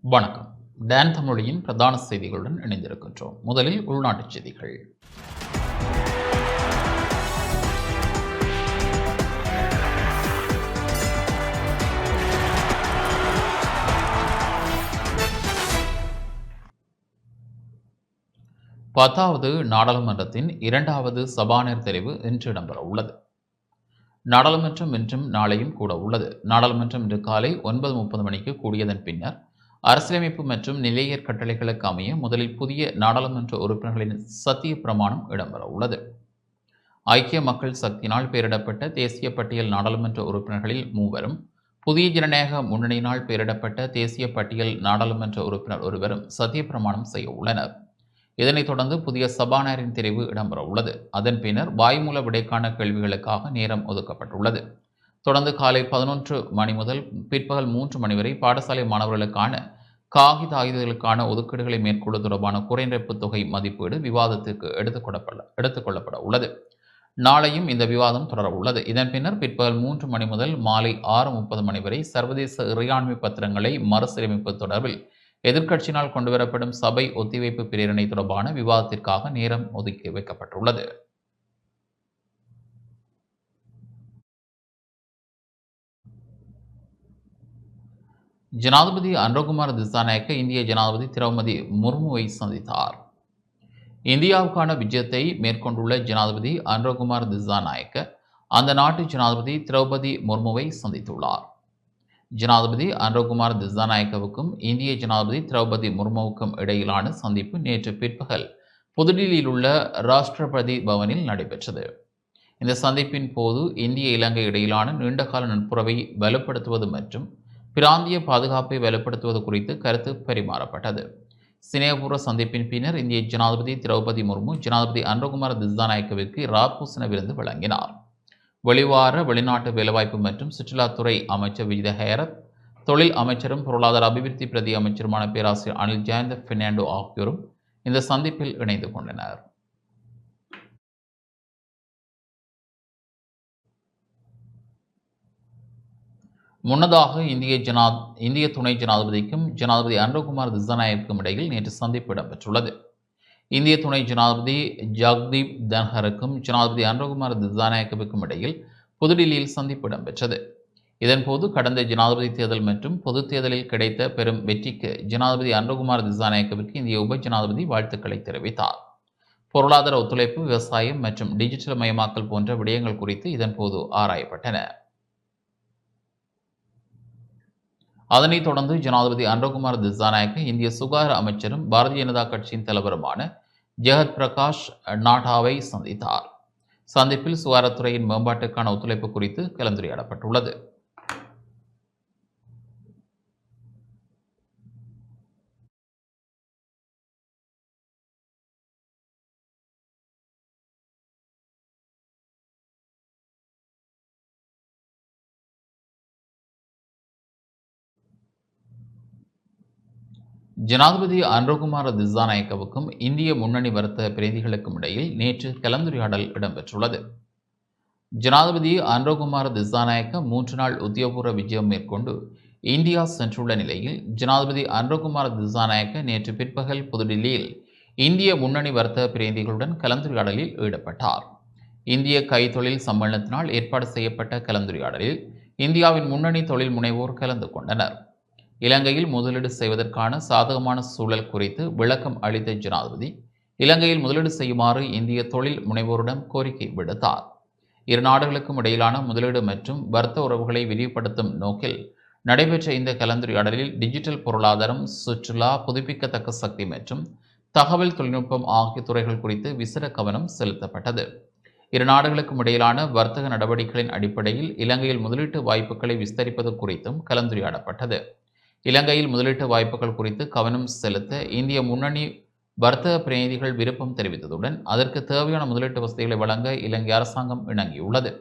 வணக்கம். டான் தமிழின் பிரதான செய்திகளுடன் இணைந்திருக்கின்றோம். முதலில் உள்நாட்டுச் செய்திகள். பத்தாவது நாடாளுமன்றத்தின் இரண்டாவது சபாநாயகர் தெரிவு இன்று இடம்பெற உள்ளது. நாடாளுமன்றம் இன்றும் நாளையும் கூட உள்ளது. நாடாளுமன்றம் இன்று காலை 9:30 மணிக்கு கூடியதன் பின்னர் அரசியலமைப்பு மற்றும் நிலையர் கட்டளைகளுக்கு அமைய முதலில் புதிய நாடாளுமன்ற உறுப்பினர்களின் சத்திய பிரமாணம் இடம்பெற உள்ளது. ஐக்கிய மக்கள் சக்தியினால் பெயரிடப்பட்ட தேசிய பட்டியல் நாடாளுமன்ற உறுப்பினர்களில் மூவரும், புதிய ஜனநாயக முன்னணியினால் பெயரிடப்பட்ட தேசிய பட்டியல் நாடாளுமன்ற உறுப்பினர் ஒருவரும் சத்திய பிரமாணம் செய்ய உள்ளனர். இதனைத் தொடர்ந்து புதிய சபாநாயகரின் தெரிவு இடம்பெற உள்ளது. அதன் பின்னர் வாய்மூல விடைக்கான கேள்விகளுக்காக நேரம் ஒதுக்கப்பட்டுள்ளது. தொடர்ந்து காலை 11 மணி முதல் பிற்பகல் 3 மணி வரை பாடசாலை மாணவர்களுக்கான காகித ஆயுதங்களுக்கான ஒதுக்கீடுகளை மேற்கொள்வது தொடர்பான குறைநிரப்பு தொகை மதிப்பீடு விவாதத்திற்கு எடுத்துக்கொள்ளப்பட உள்ளது. நாளையும் இந்த விவாதம் தொடர உள்ளது. இதன் பின்னர் பிற்பகல் 3 மணி முதல் மாலை 6:30 மணி வரை சர்வதேச இறையாண்மை பத்திரங்களை மறுசீரமைப்பு தொடர்பில் எதிர்க்கட்சியினால் கொண்டுவரப்படும் சபை ஒத்திவைப்பு பிரேரணை தொடர்பான விவாதத்திற்காக நேரம் ஒதுக்கி வைக்கப்பட்டுள்ளது. ஜனாதிபதி அனுரகுமார் திசாநாயக்க இந்திய ஜனாதிபதி திரௌபதி முர்முவை சந்தித்தார். இந்தியாவுக்கான விஜயத்தை மேற்கொண்டுள்ள ஜனாதிபதி அனுரகுமார் திசாநாயக்க அந்த நாட்டு ஜனாதிபதி திரௌபதி முர்முவை சந்தித்துள்ளார். ஜனாதிபதி அனுரகுமார் திசாநாயக்கவுக்கும் இந்திய ஜனாதிபதி திரௌபதி முர்முவுக்கும் இடையிலான சந்திப்பு நேற்று பிற்பகல் புதுடில்லியில் உள்ள ராஷ்டிரபதி பவனில் நடைபெற்றது. இந்த சந்திப்பின் போது இந்திய இலங்கை இடையிலான நீண்டகால நட்புறவை வலுப்படுத்துவது மற்றும் பிராந்திய பாதுகாப்பை வலுப்படுத்துவது குறித்து கருத்து பரிமாறப்பட்டது. சினேபூர்வ சந்திப்பின் பின்னர் இந்திய ஜனாதிபதி திரௌபதி முர்மு ஜனாதிபதி அனுரகுமார் திசாநாயக்கவிற்கு ராபூசன விருது வழங்கினார். வெளிவார வெளிநாட்டு வேலைவாய்ப்பு மற்றும் சுற்றுலாத்துறை அமைச்சர் விஜித ஹேரத், தொழில் அமைச்சரும் பொருளாதார அபிவிருத்தி பிரதி அமைச்சருமான பேராசிரியர் அனில் ஜெயந்த பெர்னாண்டோ ஆகியோரும் இந்த சந்திப்பில் இணைந்து கொண்டனர். முன்னதாக இந்திய துணை ஜனாதிபதிக்கும் ஜனாதிபதி அனுரகுமார் திசாநாயக்கும் இடையில் நேற்று சந்திப்பு இடம்பெற்றுள்ளது. இந்திய துணை ஜனாதிபதி ஜக்தீப் தன்ஹருக்கும் ஜனாதிபதி அனுரகுமார் திசாநாயக்கவுக்கும் இடையில் புதுடில்லியில் சந்திப்பு இடம்பெற்றது. இதன்போது கடந்த ஜனாதிபதி தேர்தல் மற்றும் பொதுத் தேர்தலில் கிடைத்த பெரும் வெற்றிக்கு ஜனாதிபதி அனுரகுமார் திசாநாயக்கவிற்கு இந்திய உப ஜனாதிபதி வாழ்த்துக்களை தெரிவித்தார். பொருளாதார ஒத்துழைப்பு, விவசாயம் மற்றும் டிஜிட்டல் மயமாக்கல் போன்ற விடயங்கள் குறித்து இதன்போது ஆராயப்பட்டன. அதனைத் தொடர்ந்து ஜனாதிபதி அனுரகுமார் திசாநாயக்க இந்திய சுகாதார அமைச்சரும் பாரதிய ஜனதா கட்சியின் தலைவருமான ஜெகத் பிரகாஷ் நாடாவை சந்தித்தார். சந்திப்பில் சுகாதாரத்துறையின் மேம்பாட்டுக்கான ஒத்துழைப்பு குறித்து கலந்துரையாடப்பட்டுள்ளது. ஜனாதிபதி அனுரகுமார் திசாநாயக்கவுக்கும் இந்திய முன்னணி வர்த்தக பிரதிநிதிகளுக்கும் இடையில் நேற்று கலந்துரையாடல் இடம்பெற்றுள்ளது. ஜனாதிபதி அனுரகுமார் திசாநாயக்க 3 நாள் உத்தியோகபூர்வ விஜயம் மேற்கொண்டு இந்தியா சென்றுள்ள நிலையில் ஜனாதிபதி அனுரகுமார் திசாநாயக்க நேற்று பிற்பகல் புதுடில்லியில் இந்திய முன்னணி வர்த்தக பிரதிநிதிகளுடன் கலந்துரையாடலில் ஈடுபட்டார். இந்திய கைத்தொழில் சம்மேளனத்தினால் ஏற்பாடு செய்யப்பட்ட கலந்துரையாடலில் இந்தியாவின் முன்னணி தொழில் முனைவோர் கலந்து கொண்டனர். இலங்கையில் முதலீடு செய்வதற்கான சாதகமான சூழல் குறித்து விளக்கம் அளித்த ஜனாதிபதி இலங்கையில் முதலீடு செய்யுமாறு இந்திய தொழில் முனைவோரிடம் கோரிக்கை விடுத்தார். இரு நாடுகளுக்கும் இடையிலான முதலீடு மற்றும் வர்த்தக உறவுகளை விரிவுபடுத்தும் நோக்கில் நடைபெற்ற இந்த கலந்துரையாடலில் டிஜிட்டல் பொருளாதாரம், சுற்றுலா, புதுப்பிக்கத்தக்க சக்தி மற்றும் தகவல் தொழில்நுட்பம் ஆகிய துறைகள் குறித்து விசேட கவனம் செலுத்தப்பட்டது. இரு நாடுகளுக்கும் இடையிலான வர்த்தக நடவடிக்கைகளின் அடிப்படையில் இலங்கையில் முதலீட்டு வாய்ப்புகளை விஸ்தரிப்பது குறித்தும் கலந்துரையாடப்பட்டது. இலங்கையில் முதலீட்டு வாய்ப்புகள் குறித்து கவனம் செலுத்த இந்திய முன்னணி வர்த்தக பிரதிநிதிகள் விருப்பம் தெரிவித்ததுடன் அதற்கு தேவையான முதலீட்டு வசதிகளை வழங்க இலங்கை அரசாங்கம் இணங்கியுள்ளது.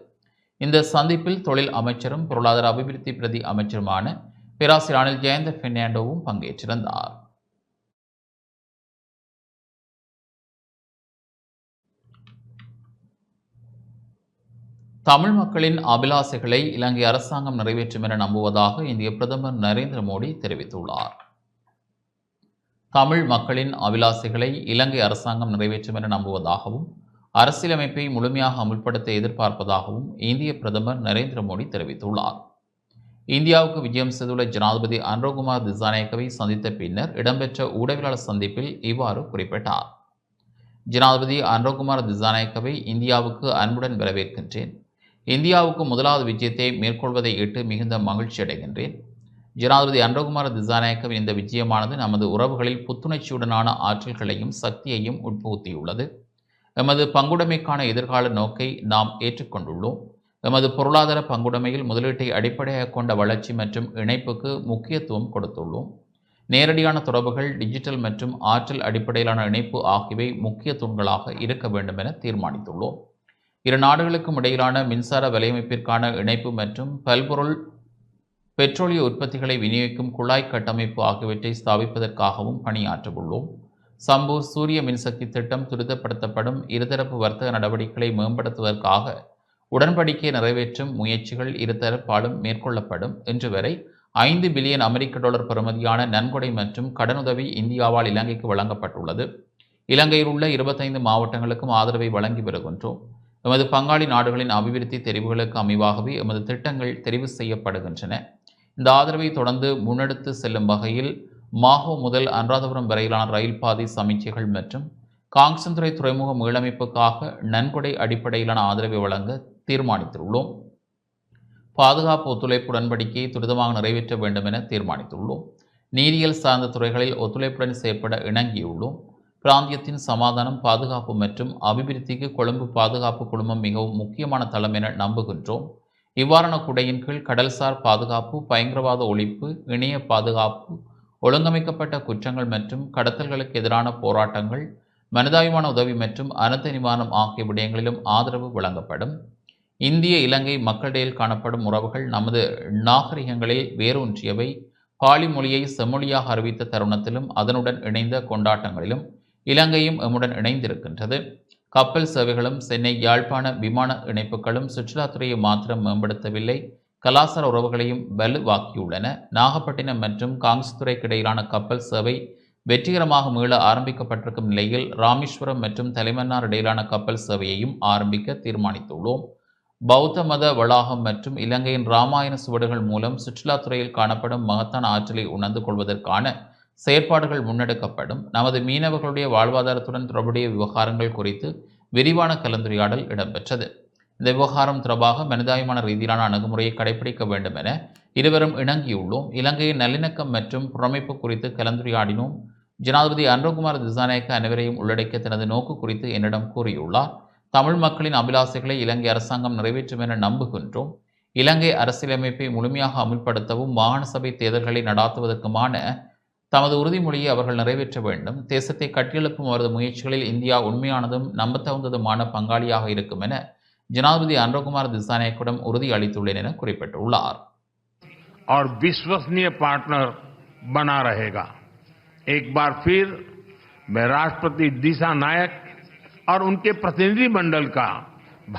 இந்த சந்திப்பில் தொழில் அமைச்சரும் பொருளாதார அபிவிருத்தி பிரதி அமைச்சருமான பேராசிரியர் அனில் ஜெயந்த பெர்னாண்டோவும் பங்கேற்றிருந்தார். தமிழ் மக்களின் அபிலாசைகளை இலங்கை அரசாங்கம் நிறைவேற்றும் என நம்புவதாக இந்திய பிரதமர் நரேந்திர மோடி தெரிவித்துள்ளார். தமிழ் மக்களின் அபிலாசைகளை இலங்கை அரசாங்கம் நிறைவேற்றும் என நம்புவதாகவும் அரசியலமைப்பை முழுமையாக அமுல்படுத்த எதிர்பார்ப்பதாகவும் இந்திய பிரதமர் நரேந்திர மோடி தெரிவித்துள்ளார். இந்தியாவுக்கு விஜயம் செய்துள்ள ஜனாதிபதி அன்ரோகுமார் திசாநாயக்கவை சந்தித்த பின்னர் இடம்பெற்ற ஊடகவியலாளர் சந்திப்பில் இவ்வாறு குறிப்பிட்டார். ஜனாதிபதி அன்ரோகுமார் திசாநாயக்கவை இந்தியாவுக்கு அன்புடன் வரவேற்கின்றேன். இந்தியாவுக்கு முதலாவது விஜயத்தை மேற்கொள்வதை இட்டு மிகுந்த மகிழ்ச்சி அடைகின்றேன். ஜனாதிபதி அன்ரோகுமார் திசாநாயக்கவின் இந்த விஜயமானது நமது உறவுகளில் புத்துணர்ச்சியுடனான ஆற்றல்களையும் சக்தியையும் உட்புகுத்தியுள்ளது. எமது பங்குடைமைக்கான எதிர்கால நோக்கை நாம் ஏற்றுக்கொண்டுள்ளோம். எமது பொருளாதார பங்குடைமையில் முதலீட்டை அடிப்படையாக கொண்ட வளர்ச்சி மற்றும் இணைப்புக்கு முக்கியத்துவம் கொடுத்துள்ளோம். நேரடியான தொடர்புகள், டிஜிட்டல் மற்றும் ஆற்றல் அடிப்படையிலான இணைப்பு ஆகியவை முக்கிய தூண்களாக இருக்க வேண்டும் என தீர்மானித்துள்ளோம். இரு நாடுகளுக்கும் இடையிலான மின்சார வலையமைப்பிற்கான இணைப்பு மற்றும் பல்பொருள் பெட்ரோலிய உற்பத்திகளை விநியோகிக்கும் குழாய் கட்டமைப்பு ஆகியவற்றை ஸ்தாபிப்பதற்காகவும் பணியாற்றவுள்ளோம். சம்பூர் சூரிய மின்சக்தி திட்டம் துரிதப்படுத்தப்படும். இருதரப்பு வர்த்தக நடவடிக்கைகளை மேம்படுத்துவதற்காக உடன்படிக்கையை நிறைவேற்றும் முயற்சிகள் இருதரப்பாலும் மேற்கொள்ளப்படும். இன்று வரை 5 பில்லியன் அமெரிக்க டாலர் பெறுமதியான நன்கொடை மற்றும் கடனுதவி இந்தியாவால் இலங்கைக்கு வழங்கப்பட்டுள்ளது. இலங்கையில் உள்ள 25 மாவட்டங்களுக்கும் ஆதரவை வழங்கி வருகின்றோம். எமது பங்காளி நாடுகளின் அபிவிருத்தி தெரிவுகளுக்கு அமைவாகவே எமது திட்டங்கள் தெரிவு செய்யப்படுகின்றன. இந்த ஆதரவை தொடர்ந்து முன்னெடுத்து செல்லும் வகையில் மாஹோ முதல் அனுராதபுரம் வரையிலான ரயில் பாதை சமீட்சைகள் மற்றும் காங்கசந்துறை துறைமுக மீளமைப்புக்காக நன்கொடை அடிப்படையிலான ஆதரவை வழங்க தீர்மானித்துள்ளோம். பாதுகாப்பு ஒத்துழைப்பு உடன்படிக்கையை துரிதமாக நிறைவேற்ற வேண்டும் என தீர்மானித்துள்ளோம். நீரியல் சார்ந்த துறைகளில் ஒத்துழைப்புடன் செயற்பட இணங்கியுள்ளோம். பிராந்தியத்தின் சமாதானம், பாதுகாப்பு மற்றும் அபிவிருத்திக்கு கொழும்பு பாதுகாப்பு குழுமம் மிகவும் முக்கியமான தளம் என நம்புகின்றோம். இவ்வாறான குடையின் கீழ் கடல்சார் பாதுகாப்பு, பயங்கரவாத ஒழிப்பு, இணைய பாதுகாப்பு, ஒழுங்கமைக்கப்பட்ட குற்றங்கள் மற்றும் கடத்தல்களுக்கு எதிரான போராட்டங்கள், மனிதாபிமான உதவி மற்றும் அனர்த்த நிவாரணம் ஆகிய விடயங்களிலும் ஆதரவு வழங்கப்படும். இந்திய இலங்கை மக்களிடையில் காணப்படும் உறவுகள் நமது நாகரிகங்களில் வேரூன்றியவை. பாலி மொழியை செம்மொழியாக அறிவித்த தருணத்திலும் அதனுடன் இணைந்த கொண்டாட்டங்களிலும் இலங்கையும் எம்முடன் இணைந்திருக்கின்றது. கப்பல் சேவைகளும் சென்னை யாழ்ப்பாண விமான இணைப்புகளும் சுற்றுலாத்துறையை மாத்திரம் மேம்படுத்தவில்லை, கலாச்சார உறவுகளையும் வலுவாக்கியுள்ளன. நாகப்பட்டினம் மற்றும் காங்கேசன்துறைக்கு இடையிலான கப்பல் சேவை வெற்றிகரமாக மீள ஆரம்பிக்கப்பட்டிருக்கும் நிலையில் ராமேஸ்வரம் மற்றும் தலைமன்னார் இடையிலான கப்பல் சேவையையும் ஆரம்பிக்க தீர்மானித்துள்ளோம். பௌத்த மத வளாகம் மற்றும் இலங்கையின் இராமாயண சுவடுகள் மூலம் சுற்றுலாத்துறையில் காணப்படும் மகத்தான ஆற்றலை உணர்ந்து கொள்வதற்கான செயற்பாடுகள் முன்னெடுக்கப்படும். நமது மீனவர்களுடைய வாழ்வாதாரத்துடன் தொடர்புடைய விவகாரங்கள் குறித்து விரிவான கலந்துரையாடல் இடம்பெற்றது. இந்த விவகாரம் தொடர்பாக மனிதாபிமான ரீதியிலான அணுகுமுறையை கடைபிடிக்க வேண்டும் என இருவரும் இணங்கியுள்ளோம். இலங்கையின் நல்லிணக்கம் மற்றும் புறமைப்பு குறித்து கலந்துரையாடினோம். ஜனாதிபதி அன்ரோகுமார் திசாநாயக்க அனைவரையும் உள்ளடக்கிய தனது நோக்கு குறித்து என்னிடம் கூறியுள்ளார். தமிழ் மக்களின் அபிலாசைகளை இலங்கை அரசாங்கம் நிறைவேற்றும் என நம்புகின்றோம். இலங்கை அரசியலமைப்பை முழுமையாக அமுல்படுத்தவும் மாகாண சபை தேர்தல்களை நடாத்துவதற்குமான தமது உறுதிமொழியை அவர்கள் நிறைவேற்ற வேண்டும். தேசத்தை கட்டியெழுப்பும் அவரது முயற்சிகளில் இந்தியா உண்மையானதும் நம்பத்தகுந்ததுமான பங்காளியாக இருக்கும் என ஜனாதிபதி அன்ரோகுமார் திசாநாயக்கிடம் உறுதி அளித்துள்ளேன் என குறிப்பிட்டுள்ளார். और विश्वसनीय पार्टनर बना रहेगा। एक बार फिर मैं राष्ट्रपति दिशा नायक और उनके प्रतिनिधिमंडल का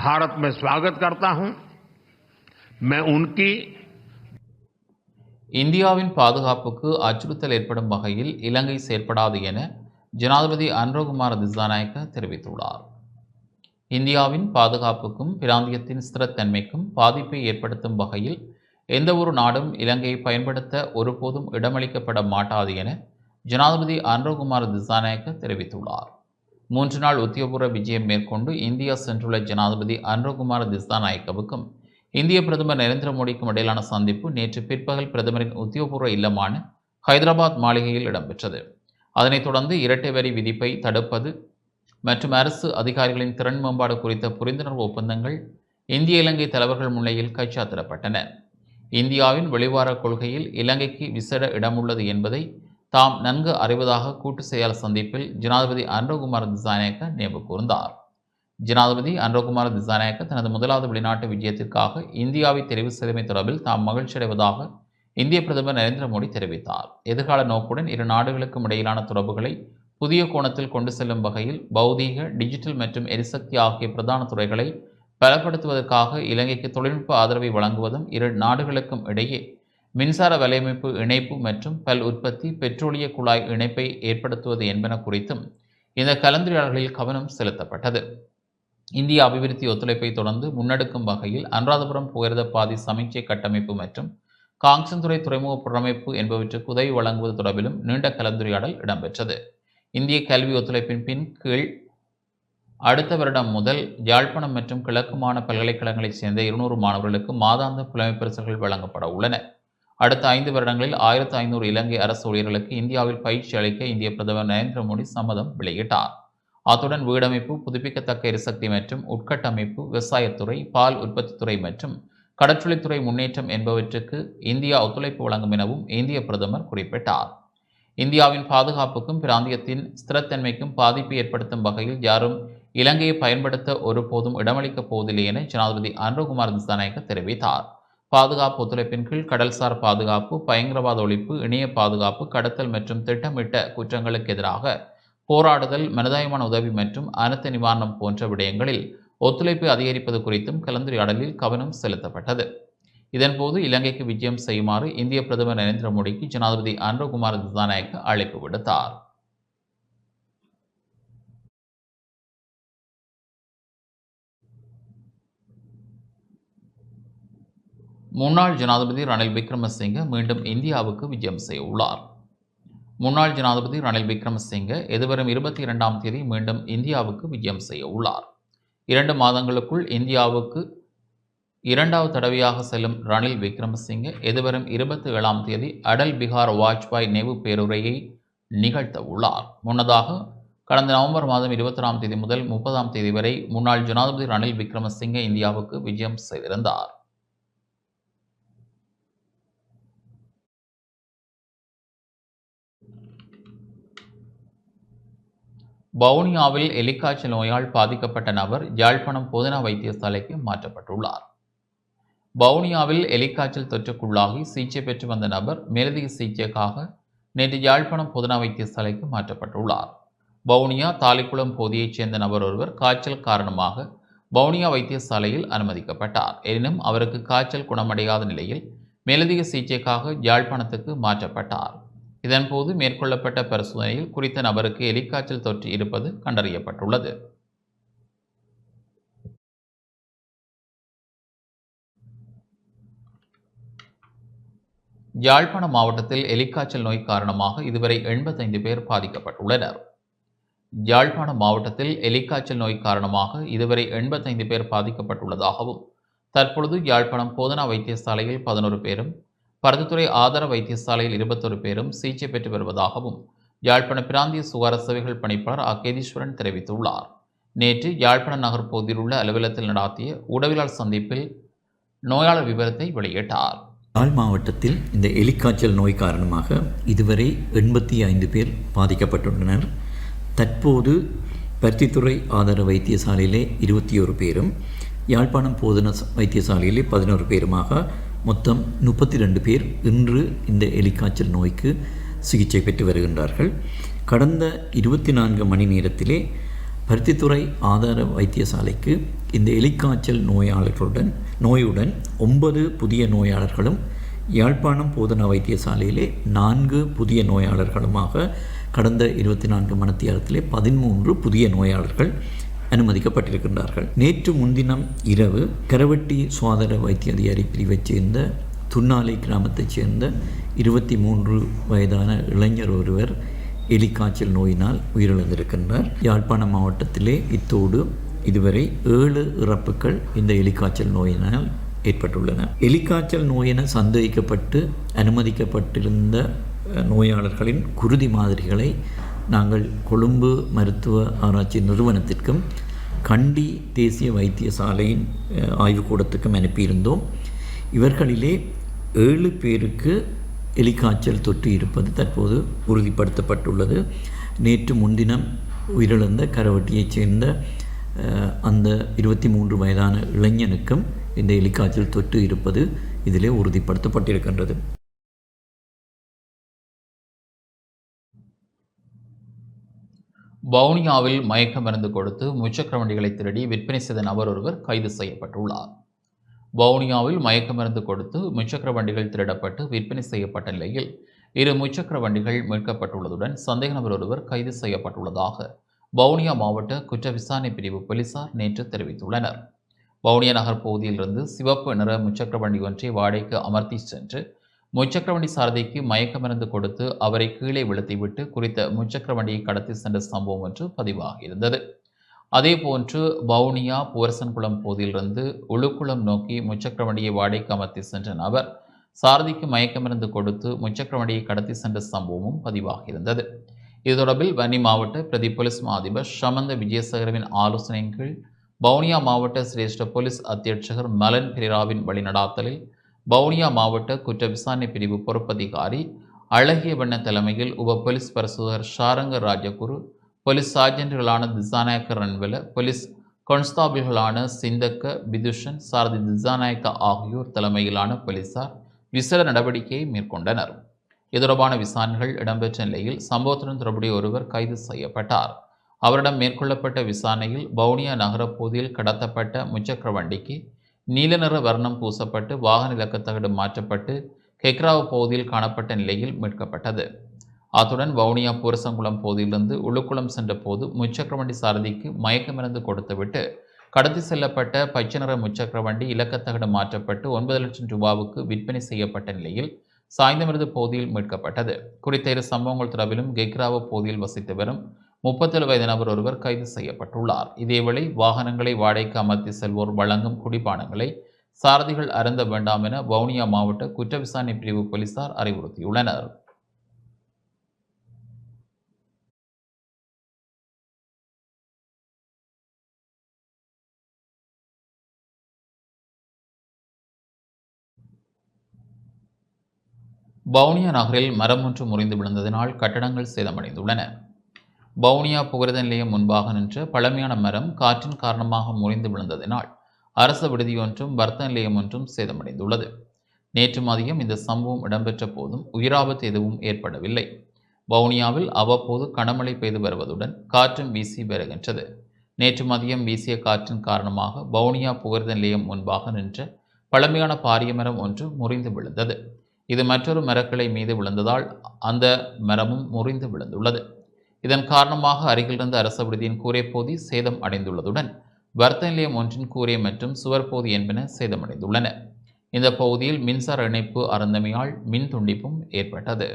भारत में स्वागत करता हूं। मैं उनकी இந்தியாவின் பாதுகாப்புக்கு அச்சுறுத்தல் ஏற்படும் வகையில் இலங்கை செயற்படாது என ஜனாதிபதி அன்ரோகுமார் திசாநாயக்க தெரிவித்துள்ளார். இந்தியாவின் பாதுகாப்புக்கும் பிராந்தியத்தின் ஸ்திரத்தன்மைக்கும் பாதிப்பை ஏற்படுத்தும் வகையில் எந்த ஒரு நாடும் இலங்கையை பயன்படுத்த ஒருபோதும் இடமளிக்கப்பட மாட்டாது என ஜனாதிபதி அன்ரோகுமார் திசாநாயக்க தெரிவித்துள்ளார். 3 நாள் உத்தியோகபூர்வ விஜயம் மேற்கொண்டு இந்தியா சென்றுள்ள ஜனாதிபதி அன்ரோகுமார் திசாநாயக்கவுக்கும் இந்திய பிரதமர் நரேந்திர மோடிக்கும் இடையிலான சந்திப்பு நேற்று பிற்பகல் பிரதமரின் உத்தியோகபூர்வ இல்லமான ஹைதராபாத் மாளிகையில் இடம்பெற்றது. அதனைத் தொடர்ந்து இரட்டை வரி விதிப்பை தடுப்பது மற்றும் அரசு அதிகாரிகளின் திறன் மேம்பாடு குறித்த புரிந்துணர்வு ஒப்பந்தங்கள் இந்திய இலங்கை தலைவர்கள் முன்னிலையில் கைச்சாத்திடப்பட்டன. இந்தியாவின் வெளிவார கொள்கையில் இலங்கைக்கு விசேட இடமுள்ளது என்பதை தாம் நன்கு அறிவதாக கூட்டு செயலாளர் சந்திப்பில் ஜனாதிபதி அன்ரோகுமார் திசாநாயக்க நினைவு கூர்ந்தார். ஜனாதிபதி அன்ரோகுமார் திசாநாயக்க தனது முதலாவது வெளிநாட்டு விஜயத்திற்காக இந்தியாவை தெரிவு செய்தமை தொடர்பில் தாம் மகிழ்ச்சி அடைவதாக இந்திய பிரதமர் நரேந்திர மோடி தெரிவித்தார். எதிர்கால நோக்குடன் இரு நாடுகளுக்கும் இடையிலான தொடர்புகளை புதிய கோணத்தில் கொண்டு செல்லும் வகையில் பௌதீக, டிஜிட்டல் மற்றும் எரிசக்தி ஆகிய பிரதான துறைகளை பலப்படுத்துவதற்காக இலங்கைக்கு தொழில்நுட்ப ஆதரவை வழங்குவதும் இரு நாடுகளுக்கும் இடையே மின்சார வலையமைப்பு இணைப்பு மற்றும் பல் உற்பத்தி, பெட்ரோலிய குழாய் இணைப்பை ஏற்படுத்துவது என்பன குறித்தும் இந்த கலந்துரையாடல்களில் கவனம் செலுத்தப்பட்டது. இந்திய அபிவிருத்தி ஒத்துழைப்பை தொடர்ந்து முன்னெடுக்கும் வகையில் அனுராதபுரம் புகையிரத பாதை சமிக்ஞை கட்டமைப்பு மற்றும் காங்கசன்துறை துறைமுக புறமைப்பு என்பவற்றுக்கு உதவி வழங்குவது தொடர்பிலும் நீண்ட கலந்துரையாடல் இடம்பெற்றது. இந்திய கல்வி ஒத்துழைப்பின் கீழ் அடுத்த வருடம் முதல் யாழ்ப்பாணம் மற்றும் கிழக்கு மாகாண பல்கலைக்கழகங்களைச் சேர்ந்த 200 மாணவர்களுக்கு மாதாந்த புலமைப் பரிசுகள் வழங்கப்பட உள்ளன. அடுத்த 5 வருடங்களில் 1500 இலங்கை அரசு ஊழியர்களுக்கு இந்தியாவில் பயிற்சி அளிக்க இந்திய பிரதமர் நரேந்திர மோடி சம்மதம் வெளியிட்டார். அத்துடன் வீடமைப்பு, புதுப்பிக்கத்தக்க எரிசக்தி மற்றும் உட்கட்டமைப்பு, விவசாயத்துறை, பால் உற்பத்தித்துறை மற்றும் கடற்றொழில்துறை முன்னேற்றம் என்பவற்றுக்கு இந்தியா ஒத்துழைப்பு வழங்கும் எனவும் இந்திய பிரதமர் குறிப்பிட்டார். இந்தியாவின் பாதுகாப்புக்கும் பிராந்தியத்தின் ஸ்திரத்தன்மைக்கும் பாதிப்பு ஏற்படுத்தும் வகையில் யாரும் இலங்கையை பயன்படுத்த ஒருபோதும் இடமளிக்கப் போவதில்லை என ஜனாதிபதி அனுரகுமார் திசாநாயக்க தெரிவித்தார். பாதுகாப்பு ஒத்துழைப்பின் கீழ் கடல்சார் பாதுகாப்பு, பயங்கரவாத ஒழிப்பு, இணைய பாதுகாப்பு, கடத்தல் மற்றும் திட்டமிட்ட குற்றங்களுக்கு எதிராக போராடுதல், மனிதாயமான உதவி மற்றும் அனர்த்த நிவாரணம் போன்ற விடயங்களில் ஒத்துழைப்பை அதிகரிப்பது குறித்தும் கலந்துரையாடலில் கவனம் செலுத்தப்பட்டது. இதன்போது இலங்கைக்கு விஜயம் செய்யுமாறு இந்திய பிரதமர் நரேந்திர மோடிக்கு ஜனாதிபதி அனுரகுமார் திசாநாயக்க அழைப்பு விடுத்தார். முன்னாள் ஜனாதிபதி ரணில் விக்ரமசிங்க மீண்டும் இந்தியாவுக்கு விஜயம் செய்ய உள்ளார். முன்னாள் ஜனாதிபதி ரணில் விக்ரமசிங்க எதிர்வரும் 22ஆம் தேதி மீண்டும் இந்தியாவுக்கு விஜயம் செய்ய உள்ளார். 2 மாதங்களுக்குள் இந்தியாவுக்கு 2வது தடவையாக செல்லும் ரணில் விக்ரமசிங்க எதிர்வரும் 27ஆம் தேதி அடல் பிகார் வாஜ்பாய் நினைவு பேருரையை நிகழ்த்த உள்ளார். முன்னதாக கடந்த நவம்பர் மாதம் 21ஆம் தேதி முதல் 30ஆம் தேதி வரை முன்னாள் ஜனாதிபதி ரணில் விக்ரமசிங்க இந்தியாவுக்கு விஜயம் செய்திருந்தார். வவுனியாவில் எலிக்காய்ச்சல் நோயால் பாதிக்கப்பட்ட நபர் யாழ்ப்பாணம் போதனா வைத்தியசாலைக்கு மாற்றப்பட்டுள்ளார். வவுனியாவில் எலிக்காய்ச்சல் தொற்றுக்குள்ளாகி சிகிச்சை பெற்று வந்த நபர் மேலதிக சிகிச்சைக்காக நேற்று யாழ்ப்பாணம் போதனா வைத்தியசாலைக்கு மாற்றப்பட்டுள்ளார். வவுனியா தாலிக்குளம் பகுதியைச் சேர்ந்த நபர் ஒருவர் காய்ச்சல் காரணமாக வவுனியா வைத்தியசாலையில் அனுமதிக்கப்பட்டார். எனினும் அவருக்கு காய்ச்சல் குணமடையாத நிலையில் மேலதிக சிகிச்சைக்காக யாழ்ப்பாணத்துக்கு மாற்றப்பட்டார். இதன்போது மேற்கொள்ளப்பட்ட பரிசோதனையில் குறித்த நபருக்கு எலிக்காய்ச்சல் தொற்று இருப்பது கண்டறியப்பட்டுள்ளது. யாழ்ப்பாணம் மாவட்டத்தில் எலிக்காய்ச்சல் நோய் காரணமாக இதுவரை 85 பேர் பாதிக்கப்பட்டுள்ளனர். யாழ்ப்பாணம் மாவட்டத்தில் எலிக்காய்ச்சல் நோய் காரணமாக இதுவரை 85 பேர் பாதிக்கப்பட்டுள்ளதாகவும் தற்பொழுது யாழ்ப்பாணம் போதனா வைத்தியசாலையில் 11 பேரும், பருத்தித்துறை ஆதார வைத்தியசாலையில் 21 பேரும் சிகிச்சை பெற்று வருவதாகவும் யாழ்ப்பாண பிராந்திய சுகாதார சேவைகள் பணிப்பாளர் அகேதீஸ்வரன் தெரிவித்துள்ளார். நேற்று யாழ்ப்பாண நகர் பகுதியில் உள்ள அலுவலகத்தில் நடாத்திய ஊடகவியலாளர் சந்திப்பில் நோயாளர் விவரத்தை வெளியிட்டார். யாழ் மாவட்டத்தில் இந்த எலிக்காய்ச்சல் நோய் காரணமாக இதுவரை 85 பேர் பாதிக்கப்பட்டுள்ளனர். தற்போது பருத்தித்துறை ஆதார வைத்தியசாலையிலே 21 பேரும், யாழ்ப்பாணம் போதனா வைத்தியசாலையிலே 11 பேருமாக மொத்தம் 32 பேர் இன்று இந்த எலிக்காய்ச்சல் நோய்க்கு சிகிச்சை பெற்று வருகின்றார்கள். கடந்த 24 மணி நேரத்திலே பருத்தித்துறை ஆதார வைத்தியசாலைக்கு இந்த எலிக்காய்ச்சல் நோயுடன் 9 புதிய நோயாளர்களும், யாழ்ப்பாணம் போதனா வைத்தியசாலையிலே 4 புதிய நோயாளர்களுமாக கடந்த 24 மணித்தியாலத்திலே 13 புதிய நோயாளர்கள் அனுமதிக்கப்பட்டிருக்கின்றார்கள். நேற்று முன்தினம் இரவு கரவட்டி சுகாதார வைத்திய அதிகாரி பிரிவைச் சேர்ந்த துன்னாலை கிராமத்தைச் சேர்ந்த 23 வயதான இளைஞர் ஒருவர் எலிக்காய்ச்சல் நோயினால் உயிரிழந்திருக்கின்றார். யாழ்ப்பாணம் மாவட்டத்திலே இத்தோடு இதுவரை 7 இறப்புகள் இந்த எலிக்காய்ச்சல் நோயினால் ஏற்பட்டுள்ளன. எலிக்காய்ச்சல் நோயென சந்தேகிக்கப்பட்டு அனுமதிக்கப்பட்டிருந்த நோயாளர்களின் குருதி மாதிரிகளை நாங்கள் கொழும்பு மருத்துவ ஆராய்ச்சி நிறுவனத்திற்கும் கண்டி தேசிய வைத்தியசாலையின் ஆய்வுக்கூடத்துக்கும் அனுப்பியிருந்தோம். இவர்களிலே 7 பேருக்கு எலிக்காய்ச்சல் தொற்று இருப்பது தற்போது உறுதிப்படுத்தப்பட்டுள்ளது. நேற்று முன்தினம் உயிரிழந்த கரவட்டியைச் சேர்ந்த அந்த 23 வயதான இளைஞனுக்கும் இந்த எலிக்காய்ச்சல் தொற்று இருப்பது இதிலே உறுதிப்படுத்தப்பட்டிருக்கின்றது. வவுனியாவில் மயக்க மருந்து கொடுத்து முச்சக்கர வண்டிகளை திருடி விற்பனை செய்த நபர் ஒருவர் கைது செய்யப்பட்டுள்ளார். வவுனியாவில் மயக்க மருந்து கொடுத்து முச்சக்கர வண்டிகள் திருடப்பட்டு விற்பனை செய்யப்பட்ட நிலையில் 2 முச்சக்கர வண்டிகள் மீட்கப்பட்டுள்ளதுடன் சந்தேக நபர் ஒருவர் கைது செய்யப்பட்டுள்ளதாக வவுனியா மாவட்ட குற்ற விசாரணை பிரிவு போலீசார் நேற்று தெரிவித்துள்ளனர். வவுனியா நகர் பகுதியிலிருந்து சிவப்பு நிற முச்சக்கர வண்டி ஒன்றை வாடகைக்கு அமர்த்தி சென்று முச்சக்கர வண்டி சாரதிக்கு மயக்க மருந்து கொடுத்து அவரை கீழே விழுத்திவிட்டு குறித்த முச்சக்கர வண்டியை கடத்தி சென்ற சம்பவம் ஒன்று பதிவாகியிருந்தது. அதேபோன்று வவுனியா பூவரசன்குளம் பகுதியிலிருந்து உளுக்குளம் நோக்கி முச்சக்கர வண்டியை வாடகைக்கு அமர்த்தி சென்ற நபர் சாரதிக்கு மயக்க மருந்து கொடுத்து முச்சக்கர வண்டியை கடத்தி சென்ற சம்பவமும் பதிவாகியிருந்தது. இது தொடர்பில் வன்னி மாவட்ட பிரதி போலீஸ் மா அதிபர் ஷமந்த விஜயசேகரவின் ஆலோசனையின் கீழ் வவுனியா மாவட்ட சிரேஷ்ட போலீஸ் அத்தியட்சகர் மலன் பெரேராவின் வழிநடாத்தலில் வவுனியா மாவட்ட குற்ற விசாரணை பிரிவு பொறுப்பதிகாரி அழகிய வண்ண தலைமையில் உப போலீஸ் பரிசோதகர் ஷாரங்க ராஜகுரு, போலீஸ் சார்ஜென்ட்களான திசாநாயக்க ரன்வெல, போலீஸ் கான்ஸ்டாபிள்களான சிந்தக்க, பிதுஷன், சாரதி திசாநாயக்க ஆகியோர் தலைமையிலான போலீசார் விசேட நடவடிக்கையை மேற்கொண்டனர். இது தொடர்பான விசாரணைகள் இடம்பெற்ற நிலையில் சம்பவத்துடன் தொடர்புடைய ஒருவர் கைது செய்யப்பட்டார். அவரிடம் மேற்கொள்ளப்பட்ட விசாரணையில் வவுனியா நகர பகுதியில் கடத்தப்பட்ட முச்சக்கர வண்டிக்கு நீல நிற வர்ணம் பூசப்பட்டு வாகன இலக்கத்தகடு மாற்றப்பட்டு கெக்ராவ் பகுதியில் காணப்பட்ட நிலையில் மீட்கப்பட்டது. அத்துடன் வவுனியா பூரசங்குளம் பகுதியிலிருந்து உளுக்குளம் சென்ற போது முச்சக்கர வண்டி சாரதிக்கு மயக்க மருந்து கொடுத்துவிட்டு கடத்தி செல்லப்பட்ட பச்சை நிற முச்சக்கர வண்டி இலக்கத்தகடு மாற்றப்பட்டு 9 லட்சம் ரூபாவுக்கு விற்பனை செய்யப்பட்ட நிலையில் சாய்ந்தமருது பகுதியில் மீட்கப்பட்டது. குறித்த 2 சம்பவங்கள் தொடர்பிலும் கெக்ராவ் பகுதியில் வசித்து வரும் 37 வயது நபர் ஒருவர் கைது செய்யப்பட்டுள்ளார். இதேவேளை வாகனங்களை வாடகைக்கு அமர்த்தி செல்வோர் வழங்கும் குடிபானங்களை சாரதிகள் அருந்த வேண்டாம் என வவுனியா மாவட்ட குற்ற விசாரணை பிரிவு போலீசார் அறிவுறுத்தியுள்ளனர். வவுனியா நகரில் மரம் ஒன்று முறிந்து விழுந்ததினால் கட்டடங்கள் சேதமடைந்துள்ளன. வவுனியா புகரத நிலையம் முன்பாக நின்ற பழமையான மரம் காற்றின் காரணமாக முறிந்து விழுந்ததினால் அரசு விடுதியொன்றும் வர்த்தக நிலையம் ஒன்றும் சேதமடைந்துள்ளது. நேற்று மதியம் இந்த சம்பவம் இடம்பெற்ற போதும் உயிராபத்து எதுவும் ஏற்படவில்லை. வவுனியாவில் அவ்வப்போது கனமழை பெய்து வருவதுடன் காற்றும் வீசி வருகின்றது. நேற்று மதியம் வீசிய காற்றின் காரணமாக வவுனியா புகரத நிலையம் முன்பாக நின்ற பழமையான பாரிய மரம் ஒன்று முறிந்து விழுந்தது. இது மற்றொரு மரக்கிளை மீது விழுந்ததால் அந்த மரமும் முறிந்து விழுந்துள்ளது. இதன் காரணமாக அருகிலிருந்த அரச விடுதியின் கூரை பகுதி சேதம் அடைந்துள்ளதுடன் வர்த்தக நிலையம் ஒன்றின் கூரை மற்றும் சுவர் பகுதி என்பன சேதமடைந்துள்ளன. இந்த பகுதியில் மின்சார இணைப்பு அருந்தமையால் மின் துண்டிப்பும் ஏற்பட்டது.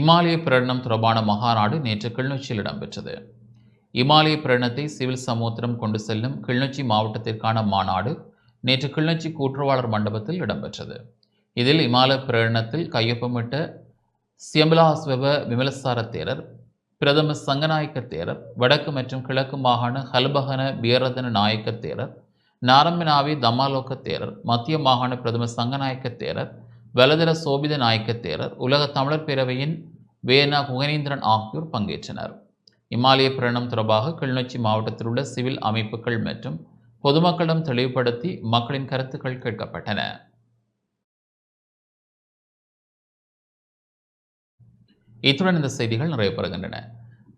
இமாலய பிரகடனம் தொடர்பான மகாநாடு நேற்று கிளிநொச்சியில் இடம்பெற்றது. இமாலய பிரகடனத்தை சிவில் சமுத்திரம் கொண்டு செல்லும் கிளிநொச்சி மாவட்டத்திற்கான மாநாடு நேற்று கிளிநொச்சி கூற்றுவாளர் மண்டபத்தில் இடம்பெற்றது. இதில் இமாலய பிரகடனத்தில் கையொப்பமிட்ட சியம்பலாஸ்வெப விமலசார தேரர், பிரதம சங்கநாயக்க தேரர், வடக்கு மற்றும் கிழக்கு மாகாண ஹல்பகன பியரதன நாயக்க தேரர், நாரம்பினாவி தமாலோக்க தேரர், மத்திய மாகாண பிரதம சங்கநாயக்க தேரர், வலதர சோபித நாயக்க தேரர், உலக தமிழர் பேரவையின் வேனா குகனேந்திரன் ஆகியோர் பங்கேற்றனர். இமாலய பிரகடனம் தொடர்பாக கிளிநொச்சி மாவட்டத்தில் உள்ள சிவில் அமைப்புகள் மற்றும் பொதுமக்களிடம் தெளிவுபடுத்தி மக்களின் கருத்துக்கள் கேட்கப்பட்டன. இத்துடன் இந்த செய்திகள் நிறைவு பெறுகின்றன.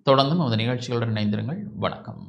தொடர்ந்தும் நமது நிகழ்ச்சிகளுடன் இணைந்திருங்கள். வணக்கம்.